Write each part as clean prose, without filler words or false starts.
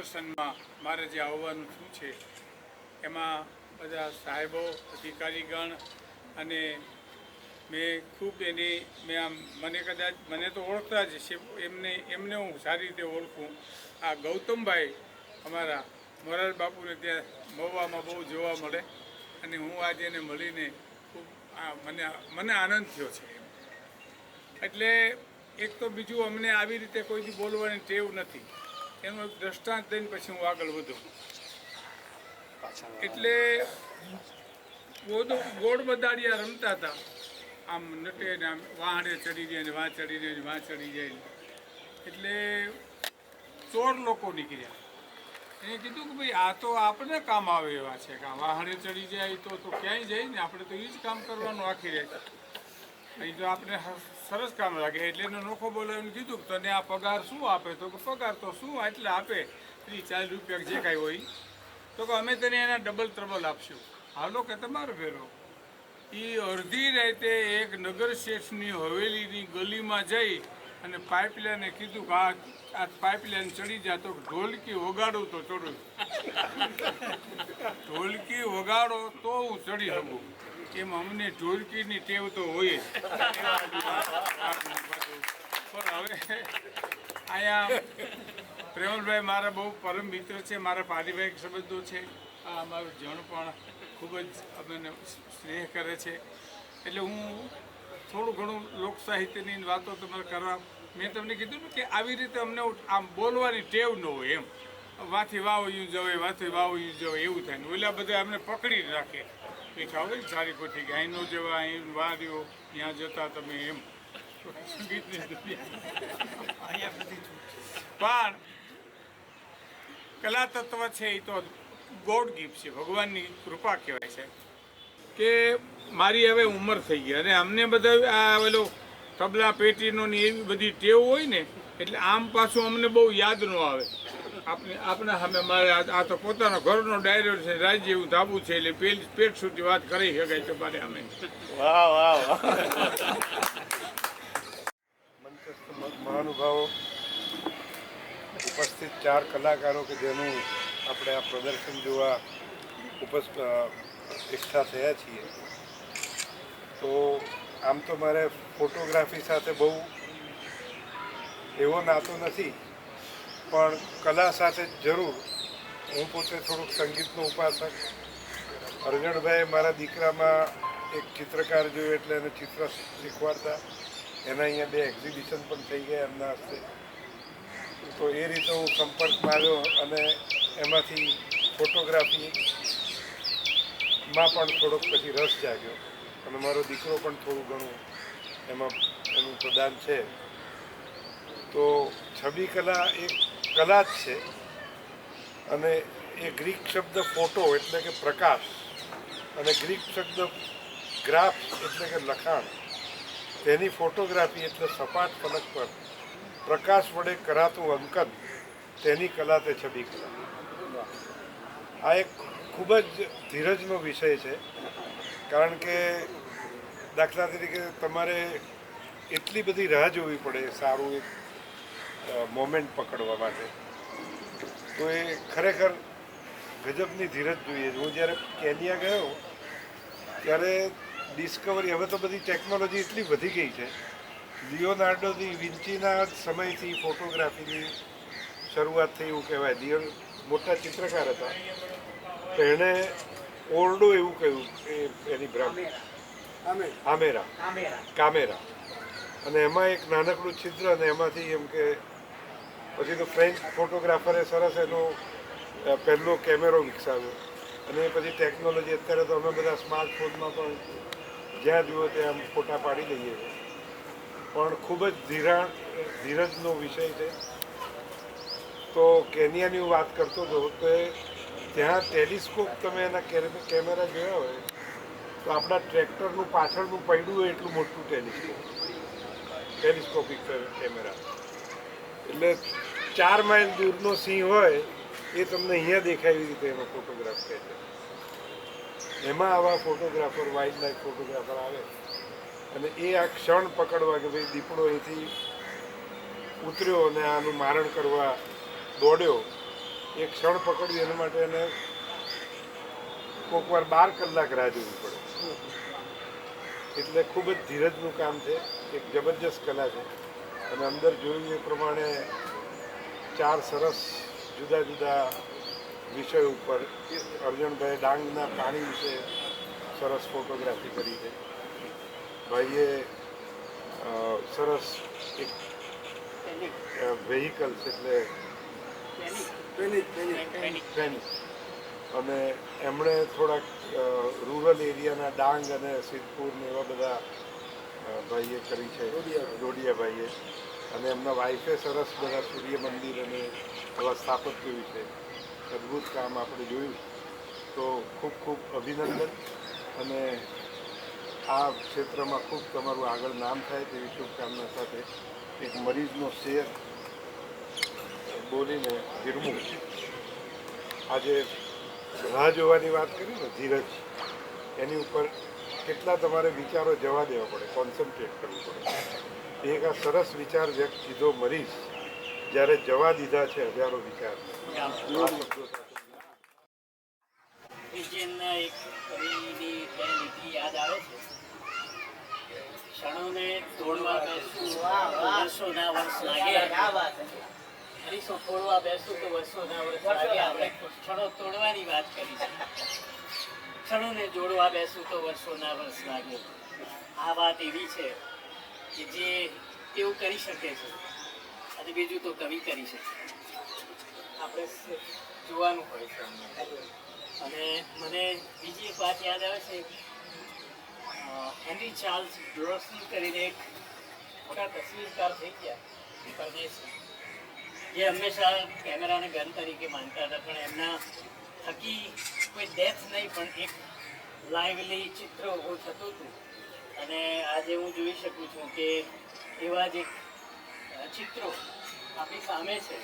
પ્રદર્શનમાં મારે જે આવવાનું શું છે એમાં બધા સાહેબો અધિકારીગણ અને મેં ખૂબ મેં આમ મને તો ઓળખતા જ છે એમને હું સારી રીતે ઓળખું. આ ગૌતમભાઈ અમારા મોરાર બાપુને ત્યાં મહુવામાં બહુ જોવા મળે અને હું આજે એને મળીને ખૂબ મને આનંદ થયો છે. એટલે એક તો બીજું અમને આવી રીતે કોઈથી બોલવાની ટેવ નથી, એનું એક દ્રષ્ટાંત દઈને પછી હું આગળ વધું. એટલે ગોળ બદાડિયા રમતા હતા, આમ નટે ને આમ વાહડે ચડી જાય ને વાં ચડી જાય ને વાં ચડી જાય. એટલે ચોર લોકો નીકળ્યા, એને કીધું કે ભાઈ આ તો આપણે કામ આવે એવા છે કે વાહડે ચડી જાય તો ક્યાંય જાય ને, આપણે તો એ જ કામ કરવાનું આખી રહે. અહીં તો આપણે સરસ કામ લાગે એટલે એનો નોખો બોલાવીને કીધું તને આ પગાર શું આપે? તો કે પગાર તો શું એટલે આપે 30-40 રૂપિયા જે કાંઈ હોય. તો કે અમે તને એના ડબલ ત્રબલ આપશું, હાલો કે તમારો ફેરો. એ અડધી રાતે એક નગર શેઠની હવેલીની ગલીમાં જઈ અને પાઇપલાઇને કીધું કે આ પાઇપલાઇન ચડી જાય તો ઢોલકી વગાડું તો ચડું, ઢોલકી વગાડો તો હું ચડી શકું. એમ અમને ઢોલકીની ટેવ તો હોય જ. પણ હવે અહીંયા પ્રેમલભાઈ મારા બહુ પરમ મિત્ર છે, મારા પારિવારિક સંબંધો છે. આ અમારું જણ પણ ખૂબ જ અમને સ્નેહ કરે છે. એટલે હું થોડું ઘણું લોક સાહિત્યની વાતો તમારે કરવા મેં તમને કીધું ને કે આવી રીતે અમને આમ બોલવાની ટેવ ન હોય. એમ વાથી વાવ્યું જવાય વાથી વાવ્યું જવાય એવું થાય ને ઓલા બધા અમને પકડી રાખે બેઠા હોય સારી કોઠી કે અહીં નો જવા, અહીં વાર્યો ત્યાં જતા તમે એમ સંગીતની પણ કલા તત્વ છે એ તો ગોડ ગિફ્ટ છે, ભગવાનની કૃપા કહેવાય છે. કે મારી હવે ઉંમર થઈ ગઈ અને અમને બધા આ ઓલો તબલા પેટીનો ને એવી બધી ટેવ હોય ને એટલે આમ પાછું અમને બહુ યાદ ન આવે. આપણે સામે મારે આ તો પોતાનો ઘરનો ડાયરો છે, રાજ્ય એવું ધાબુ છે એટલે પેટ સુધી વાત કરી શકાય છે મારે અમે. વાહ વાહ વાહ. મંચસ્થ મહાનુભાવો, ઉપસ્થિત 4 કલાકારો કે જેનું આપણે આ પ્રદર્શન જોવા એકઠા થયા છીએ. તો આમ તો મારે ફોટોગ્રાફી સાથે બહુ એવો નાતો નથી, પણ કલા સાથે જરૂર. હું પોતે થોડુંક સંગીતનો ઉપાસક. અરજણભાઈ મારા દીકરામાં એક ચિત્રકાર જોયું એટલે એને ચિત્ર શીખવાડતા. એના અહીંયા 2 એક્ઝિબિશન પણ થઈ ગયા એમના હસ્તે. તો એ રીતે હું સંપર્કમાં આવ્યો અને એમાંથી ફોટોગ્રાફીમાં પણ થોડોક પછી રસ જાગ્યો અને મારો દીકરો પણ થોડું ઘણું એમાં એનું પ્રદાન છે. તો છબી કલા એક કલા જ છે અને એ ગ્રીક શબ્દ ફોટો એટલે કે પ્રકાશ અને ગ્રીક શબ્દ ગ્રાફ એટલે કે લખાણ, તેની ફોટોગ્રાફી એટલે સપાટ ફલક પર પ્રકાશ વડે કરાતું અંકન, તેની કલા તે છબી કલા. આ એક ખૂબ જ ધીરજનો વિષય છે, કારણ કે દાખલા તરીકે તમારે એટલી બધી રાહ જોવી પડે સારું એક મોમેન્ટ પકડવા માટે. તો એ ખરેખર ગજબની ધીરજ જોઈએ. હું જ્યારે કેન્યા ગયો ત્યારે ડિસ્કવરી, હવે તો બધી ટેકનોલોજી એટલી વધી ગઈ છે. લિયોનાર્ડો દી વિન્ચીના સમયથી ફોટોગ્રાફીની શરૂઆત થઈ એવું કહેવાય. મોટા ચિત્રકાર હતા, તો એણે ઓરડો એવું કહ્યું કે એની બ્રાન્ડ કામેરા, અને એમાં એક નાનકડું છિદ્ર અને એમાંથી એમ કે પછી તો ફ્રેન્ચ ફોટોગ્રાફરે સરસ એનો પહેલો કેમેરો વિકસાવ્યો અને પછી ટેકનોલોજી. અત્યારે તો અમે બધા સ્માર્ટફોનમાં પણ જ્યાં જુઓ ત્યાં ફોટા પાડી દઈએ. પણ ખૂબ જ ધીરજનો વિષય છે. તો કેન્યાની હું વાત કરતો હતો તો ત્યાં ટેલિસ્કોપ, તમે એના કેમેરા જોયા હોય તો આપણા ટ્રેક્ટરનું પાછળનું પૈડું હોય એટલું મોટું ટેલિસ્કોપિક કેમેરા. એટલે 4 માઇલ દૂરનો સિંહ હોય એ તમને અહીંયા દેખાય એવી રીતે એનો ફોટોગ્રાફ કહે છે. એમાં આવા ફોટોગ્રાફર, વાઇલ્ડ લાઈફ ફોટોગ્રાફર આવે અને એ આ ક્ષણ પકડવા કે ભાઈ દીપડો અહીંથી ઉતર્યો અને આનું મારણ કરવા દોડ્યો એક ક્ષણ પકડવી એના માટે એને કોઈક વાર 12 કલાક રાહ જોવી પડે. એટલે ખૂબ જ ધીરજનું કામ છે, એક જબરજસ્ત કલા છે. અને અંદર જોયું એ પ્રમાણે 4 સરસ જુદા જુદા વિષય ઉપર અર્જુનભાઈ ડાંગના પાણી વિશે સરસ ફોટોગ્રાફી કરી છે. ભાઈએ સરસ એક વેહિકલ્સ એટલે ફેનિક અને એમણે થોડાક રૂરલ એરિયાના ડાંગ અને સિદ્ધપુર ને એવા બધા ભાઈએ કરી છે, ડોડિયાભાઈએ. અને એમના વાઈફે સરસ બધા સૂર્ય મંદિર અને એવા સ્થાપત્ય વિશે અદ્ભુત કામ આપણે જોયું. તો ખૂબ ખૂબ અભિનંદન અને આ ક્ષેત્રમાં ખૂબ તમારું આગળ નામ થાય તેવી શુભકામના સાથે એક મરીઝનો શેર બોલીને વિરમું. આજે રાહ જોવાની વાત કરી ને, ધીરજ, એની ઉપર કેટલા તમારે વિચારો જવા દેવા પડે, કોન્સન્ટ્રેટ કરવું પડે. એક આ સરસ વિચાર વ્યક્ત કીધો મરીઝ, જ્યારે જવા દીધા છે હજારો વિચાર. એક કવિની યાદ આવે છે, ક્ષણોને તોડવા બેસું વર્ષોના વર્ષ લાગે, હરીશો તોડવા બેસું તો વર્ષોના વર્ષ લાગે. આપણે ક્ષણો તોડવાની વાત કરી છે, ક્ષણોને જોડવા બેસું તો વર્ષોના વર્ષ લાગે. આ વાત એવી છે કે જે તેવું કરી શકે છે અને બીજું તો કવિ કરી શકે. આપણે જોવાનું હોય છે. અને મને બીજી એક વાત યાદ આવે છે, હેનરી ચાર્લ્સ ડ્રોસી કરીને એક મોટા તસવીરકાર થઈ ગયા પરદેશી, જે હંમેશા કેમેરાને ગન તરીકે માનતા હતા, પણ એમના થકી કોઈ ડેથ નહીં પણ એક લાઇવલી ચિત્ર ઊભું થતું હતું. અને આજે હું જોઈ શકું છું કે એવા જ એક ચિત્રો આપણી સામે છે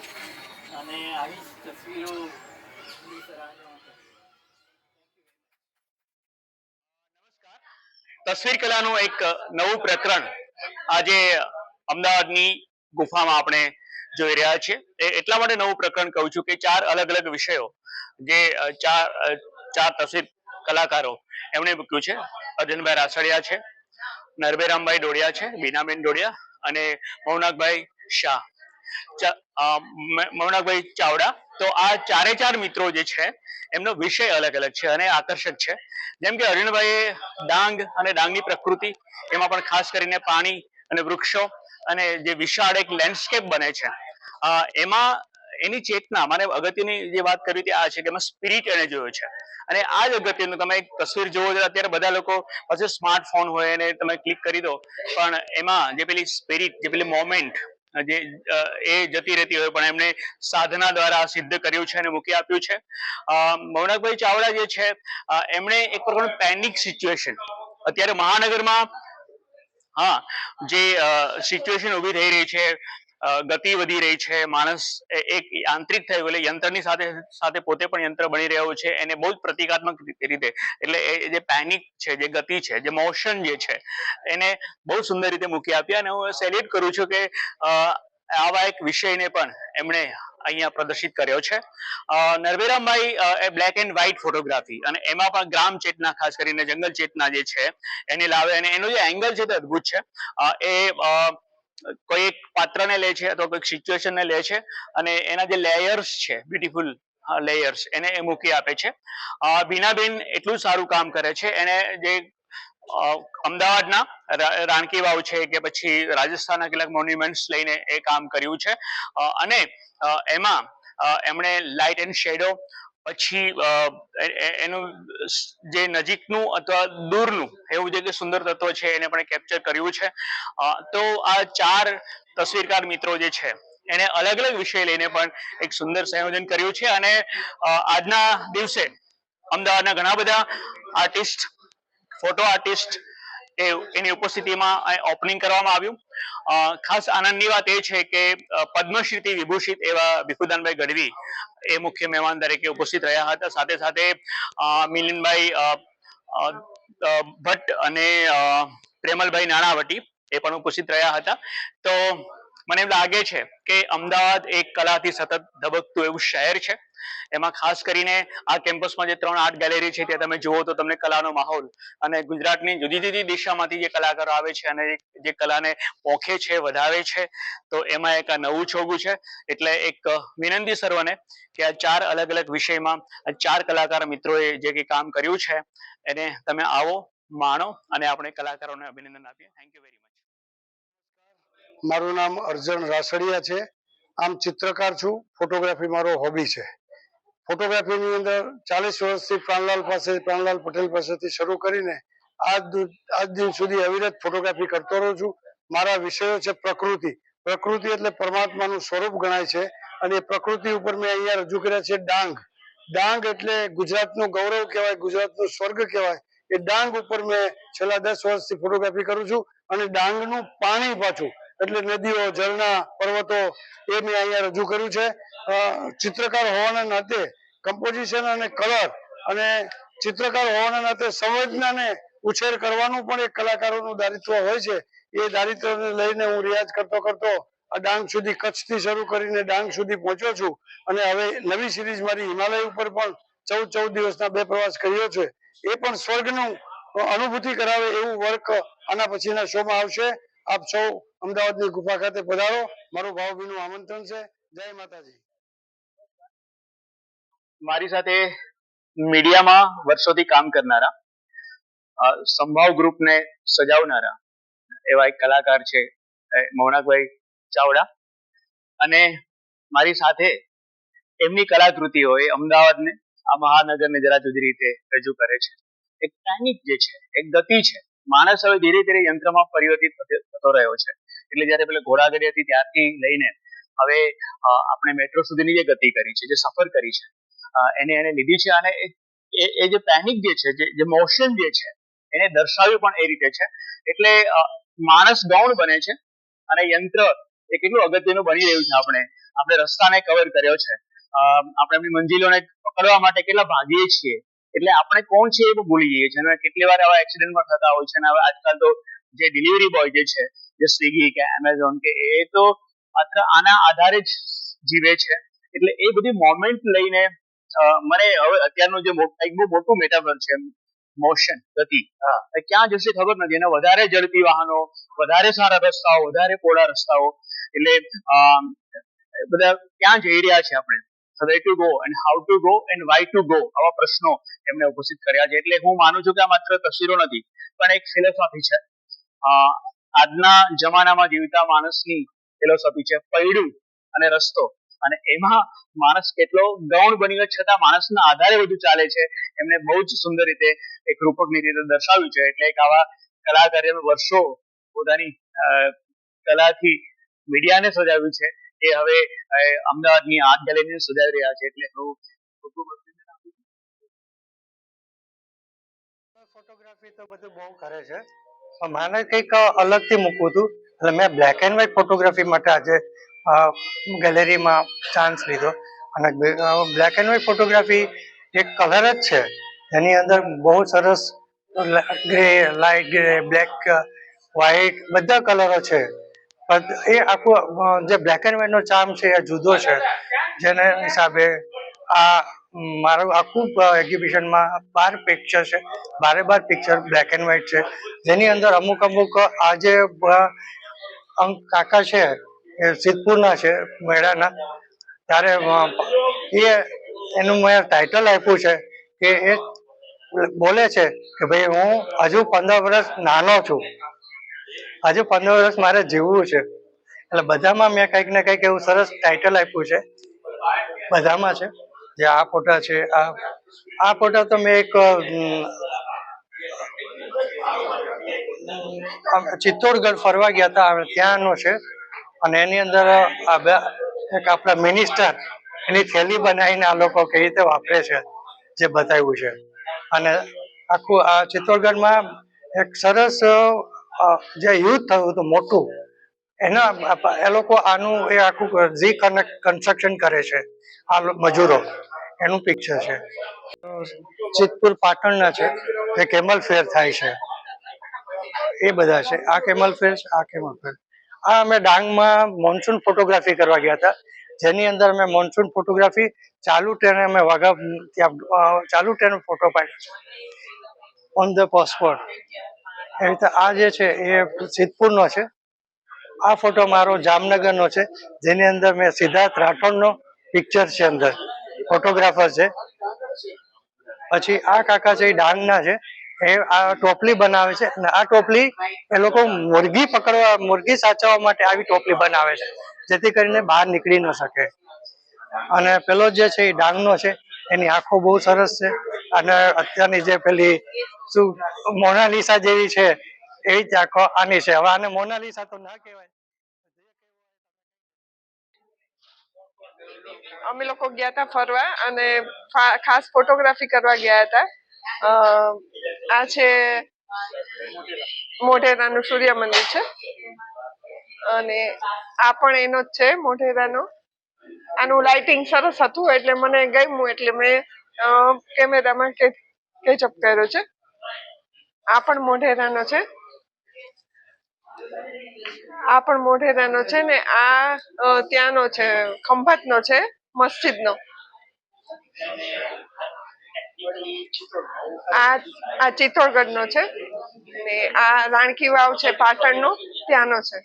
અને આવી જ તસવીરોની સરાહના. તસવીર કલાનું એક નવું પ્રકરણ આજે અમદાવાદની ગુફામાં આપણે જોઈ રહ્યા છીએ. એટલા માટે નવું પ્રકરણ કહું છું કે 4 અલગ અલગ વિષયો જે ચાર તસવીર કલાકારો એમણે મૂક્યું છે. અર્જુનભાઈ રાસડિયા છે, નરભેરામભાઈ ડોડિયા છે, બીનાબેન ડોડિયા અને મૌનાકભાઈ શાહ, મૌનાકભાઈ ચાવડા. તો આ 4 મિત્રો જે છે એમનો વિષય અલગ અલગ છે અને આકર્ષક છે. જેમ કે અરવિંદભાઈએ ડાંગ અને ડાંગની પ્રકૃતિ, એમાં પણ ખાસ કરીને પાણી અને વૃક્ષો અને જે વિશાળ એક લેન્ડસ્કેપ બને છે, એમાં એની ચેતના, મારે અગત્યની જે વાત કરવી હતી આ છે કે એમાં સ્પિરિટ એને જોયો છે. અને આ જ અગત્યનું, તમે એક તસવીર જોવો છો અત્યારે બધા લોકો પાસે સ્માર્ટફોન હોય અને તમે ક્લિક કરી દો, પણ એમાં જે પેલી સ્પિરિટ, જે પેલી મોમેન્ટ જે એ જતી રહેતી હોય, પણ એમને સાધના દ્વારા સિદ્ધ કર્યું છે અને મૂકી આપ્યું છે. મૌનકભાઈ ચાવડા જે છે એમણે એક પ્રકારનું પેનિક સિચ્યુએશન અત્યારે મહાનગરમાં, હા, જે સિચ્યુએશન ઊભી થઈ રહી છે, ગતિ વધી રહી છે, માણસ એક યાંત્રિક થઈ ગયો, યંત્રની સાથે સાથે પોતે પણ યંત્ર બની રહ્યો છે, એને બહુ જ પ્રતિકાત્મક રીતે, એટલે એ જે પેનિક છે, જે ગતિ છે, જે મોશન જે છે, એને બહુ સુંદર રીતે મૂકી આપ્યા. અને હું સેલ્યુટ કરું છું કે આવા એક વિષયને પણ એમણે અહીંયા પ્રદર્શિત કર્યો છે. નરભેરામભાઈ એ બ્લેક એન્ડ વ્હાઇટ ફોટોગ્રાફી અને એમાં પણ ગ્રામ ચેતના, ખાસ કરીને જંગલ ચેતના જે છે એને લાવે, અને એનો જે એંગલ છે તે અદ્ભુત છે. એ કોઈ એક પાત્રને લે છે અથવા કોઈક સિચ્યુએશનને લે છે અને એના જે લેયર્સ છે, બ્યુટીફુલ લેયર્સ, એને એ મૂકી આપે છે. બીનાબેન એટલું સારું કામ કરે છે, એને જે અમદાવાદના રાણકી વાવ છે કે પછી રાજસ્થાનના કેટલાક મોન્યુમેન્ટ્સ લઈને એ કામ કર્યું છે. અને એમાં એમણે લાઇટ એન્ડ શેડો, પછી એનું જે નજીકનું અથવા દૂરનું એવું જે સુંદર તત્વ છે એને પણ કેપ્ચર કર્યું છે. તો આ 4 તસવીરકાર મિત્રો જે છે એને અલગ અલગ વિષય લઈને પણ એક સુંદર સંયોજન કર્યું છે. અને આજના દિવસે અમદાવાદના ઘણા બધા આર્ટિસ્ટ, ફોટો આર્ટિસ્ટ એની ઉપસ્થિતિમાં ઓપનિંગ કરવામાં આવ્યું. ખાસ આનંદની વાત એ છે કે પદ્મશ્રીથી વિભૂષિત એવા ભીખુદાનભાઈ ગઢવી એ મુખ્ય મહેમાન તરીકે ઉપસ્થિત રહ્યા હતા. સાથે સાથે મિલિંદભાઈ ભટ્ટ અને પ્રેમલભાઈ નાણાવટી એ પણ ઉપસ્થિત રહ્યા હતા. તો મને એમ લાગે છે કે અમદાવાદ એક કલાથી સતત ધબકતું એવું શહેર છે. એમાં ખાસ કરીને આ કેમ્પસમાં જે 3 આર્ટ ગેલેરી છે ત્યાં તમે જુઓ તો તમને કલાનો માહોલ અને ગુજરાતની જુદી જુદી દિશામાંથી જે કલાકારો આવે છે અને જે કલાને પોખે છે, વધાવે છે, તો એમાં એક આ નવું છોગું છે. એટલે એક વિનંતી સર્વને કે આ 4 અલગ અલગ વિષયમાં આ 4 કલાકાર મિત્રોએ જે કંઈ કામ કર્યું છે એને તમે આવો, માણો અને આપણે કલાકારોને અભિનંદન આપીએ. Thank you very much. મારું નામ અર્જણ રાસડિયા છે. આમ ચિત્રકાર છું. ફોટોગ્રાફી મારો હોબી છે. ફોટોગ્રાફીની અંદર 40 વર્ષથી પ્રાણલાલ પટેલ પાસેથી શરૂ કરીને આજ દિન સુધી અવિરત ફોટોગ્રાફી કરતો રહું છું. મારા વિષયો છે પ્રકૃતિ. પ્રકૃતિ એટલે પરમાત્માનું સ્વરૂપ ગણાય છે અને એ પ્રકૃતિ ઉપર મેં અહીંયા રજૂ કર્યા છે ડાંગ. ડાંગ એટલે ગુજરાતનું ગૌરવ કહેવાય, ગુજરાતનું સ્વર્ગ કહેવાય. એ ડાંગ ઉપર મેં છેલ્લા 10 વર્ષથી ફોટોગ્રાફી કરું છું અને ડાંગનું પાણી પાછું એટલે નદીઓ, ઝરણા, પર્વતો એ મેં અહીંયા રજૂ કર્યું છે. ચિત્રકાર હોવાના નાતે કમ્પોઝિશન અને કલર અને ચિત્રકાર હોવાના નાતે સંવેદનાને ઉછેર કરવાનું પણ એક કલાકારોનું દાયિત્વ હોય છે. એ દાયિત્વને લઈને હું રિયાઝ કરતો કરતો આ ડાંગ સુધી, કચ્છથી શરૂ કરીને ડાંગ સુધી પહોંચ્યો છું અને હવે નવી સિરીઝ મારી હિમાલય ઉપર પણ 14 દિવસના 2 પ્રવાસ કર્યો છે. એ પણ સ્વર્ગનું અનુભૂતિ કરાવે એવું વર્ક આના પછીના શોમાં આવશે. આપ સૌ અમદાવાદની ગુફા ખાતે પધારો. મારું ભાવભીનું આમંત્રણ છે. જય માતાજી. મારી સાથે મીડિયામાં વર્ષોથી કામ કરનારા, સંભાવ ગ્રુપને સજાવનારા એવા એક કલાકાર છે મૌનાકભાઈ ચાવડા, અને મારી સાથે એમની કલાકૃતિઓ એ અમદાવાદને, આ મહાનગરને જરા જુદી રીતે રજૂ કરે છે. એક પેનિક જે છે, એક ગતિ છે. માણસ હવે ધીરે ધીરે યંત્રમાં પરિવર્તિત થતો રહ્યો છે. એટલે જયારે પેલા ઘોડાગાડી હતી ત્યારથી લઈને હવે આપણે મેટ્રો સુધીની જે ગતિ કરી છે, જે સફર કરી છે, એને લીધી છે. અને એ જે પેનિક જે છે, જે મોશન જે છે, એને દર્શાવ્યું પણ એ રીતે છે. એટલે માણસ ગૌણ બને છે અને યંત્ર એ કેટલું અગત્યનું બની રહ્યું છે. આપણે રસ્તાને કવર કર્યો છે, આપણે એમની મંજિલોને પકડવા માટે કેટલા ભાગીએ છીએ. એટલે આપણે કોણ છે એ પણ ભૂલી જઈએ છીએ અને કેટલી વાર આવા એક્સિડન્ટ પણ થતા હોય છે. અને હવે આજકાલ તો જે ડિલિવરી બોય જે છે, જે સ્વિગી કે એમેઝોન કે એ તો માત્ર આના આધારે જ જીવે છે. એટલે એ બધી મોમેન્ટ લઈને મને હવે અત્યારનું જે એક બહુ મોટું મેટાફર છે મોશન, ગતિ, ક્યાં જશે ખબર નથી. અને વધારે ઝડપી વાહનો, વધારે સારા રસ્તાઓ, વધારે પહોળા રસ્તાઓ, એટલે બધા ક્યાં જઈ રહ્યા છે આપણે, where to go and how to go and why to go, આવા પ્રશ્નો એમને ઉપસ્થિત કર્યા છે. એટલે હું માનું છું કે આ માત્ર તસવીરો નથી પણ એક ફિલોસોફી છે. આજના જમાનામાં જીવતા માણસની ફિલોસોફી છે પૈડું અને રસ્તો. અને એમાં માણસ કેટલો ગૌણ બની ગયો છતાં માણસના આધારે બધું ચાલે છે. એમને બહુ જ સુંદર રીતે એક રૂપકની રીતે દર્શાવ્યું છે. એટલે એક આવા કલાકારે વર્ષો પોતાની કલાથી મીડિયાને સજાવ્યું છે. એ હવે અમદાવાદની આર્ટ ગેલેરીને સજાવી રહ્યા છે. એટલે હું ફોટોગ્રાફી તો બધું બહુ કરે છે, પણ મારે કંઈક અલગથી મૂકવું હતું એટલે મેં બ્લેક એન્ડ વ્હાઈટ ફોટોગ્રાફી માટે આજે ગેલેરીમાં ચાન્સ લીધો. અને બ્લેક એન્ડ વ્હાઈટ ફોટોગ્રાફી એક કલર જ છે, એની અંદર બહુ સરસ grey, light grey, black, white બધા કલરો છે. પણ એ આખું જે બ્લેક એન્ડ વ્હાઈટનો ચાર્મ છે એ જુદો છે. જેને હિસાબે આ મારું આખું એક્ઝિબિશનમાં 12 પિક્ચર છે, 12 પિક્ચર બ્લેક એન્ડ વ્હાઈટ છે. જેની અંદર અમુક આ જે કાકા છે એ સિદ્ધપુરના છે, મેળાના, ત્યારે એનું મેં ટાઇટલ આપ્યું છે કે એ બોલે છે કે ભાઈ હું હજુ 15 વર્ષ નાનો છું, હજુ 15 વર્ષ મારે જીવવું છે. એટલે બધામાં મેં કંઈક ને કંઈક એવું સરસ ટાઇટલ આપ્યું છે, બધામાં છે. જે આ ફોટા છે, આ ફોટા તો મેં એક ચિત્તોડગઢ ફરવા ગયા હતા ત્યાંનો છે. અને એની અંદર એક આપણા મિનિસ્ટર એની થેલી બનાવીને આ લોકો કઈ રીતે વાપરે છે જે બતાવ્યું છે. અને આખું આ ચિત્તોડગઢમાં એક સરસ જે યુદ્ધ થયું હતું મોટું, એ લોકો આનું એ આખું કન્સ્ટ્રક્શન કરે છે, આ મજૂરો, એનું પિક્ચર છે. સિદ્ધપુર પાટણના છે, એ કેમલ ફેર થાય છે, એ બધા છે. આ કેમલ ફેર છે, આ કેમલ ફેર. આ અમે ડાંગમાં મોન્સૂન ફોટોગ્રાફી કરવા ગયા હતા, જેની અંદર અમે મોન્સૂન ફોટોગ્રાફી ચાલુ ટ્રેને અમે વાઘા ત્યાં ચાલુ ટ્રેન ફોટો પાડ્યો છે ઓન ધ પાસપોર્ટ. એ રીતે આ જે છે એ સિદ્ધપુરનો છે. આ ફોટો મારો જામનગરનો છે, જેની અંદર મેં સિદ્ધાર્થ રાઠોડનો પિક્ચર છે, અંદર ફોટોગ્રાફર છે. પછી આ કાકા છે એ ડાંગના છે, એ આ ટોપલી બનાવે છે અને આ ટોપલી એ લોકો મુરગી સાચવવા માટે આવી ટોપલી બનાવે છે, જેથી કરીને બહાર નીકળી ન શકે. અને પેલો જે છે એ ડાંગનો છે, એની આંખો બહુ સરસ છે અને અત્યારની જે પેલી શું મોનાલિસા જેવી છે એવી જ આંખો આની છે. હવે આને મોનાલિસા તો ના કહેવાય. અમે લોકો ગયા હતા ફરવા અને ખાસ ફોટોગ્રાફી કરવા ગયા હતા. આ છે મોઢેરાનું સૂર્ય મંદિર છે અને આ પણ એનો જ છે મોઢેરાનો. આનું લાઇટિંગ સરસ હતું એટલે મને ગમ્યું, એટલે મેં કેમેરામાં કેચઅપ કર્યો છે. આ પણ મોઢેરાનો છે, આ પણ મોઢેરાનો છે ને આ ત્યાંનો છે, ખંભાતનો છે, મસ્જિદનો. આ ચિત્તોડગઢનો છે ને આ રાણકી વાવ છે પાટણનો, ત્યાંનો છે.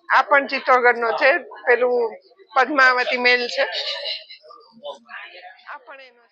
આ પણ ચિત્તોડગઢનો છે, પેલું પદ્માવતી મહેલ છે, આ પણ એનો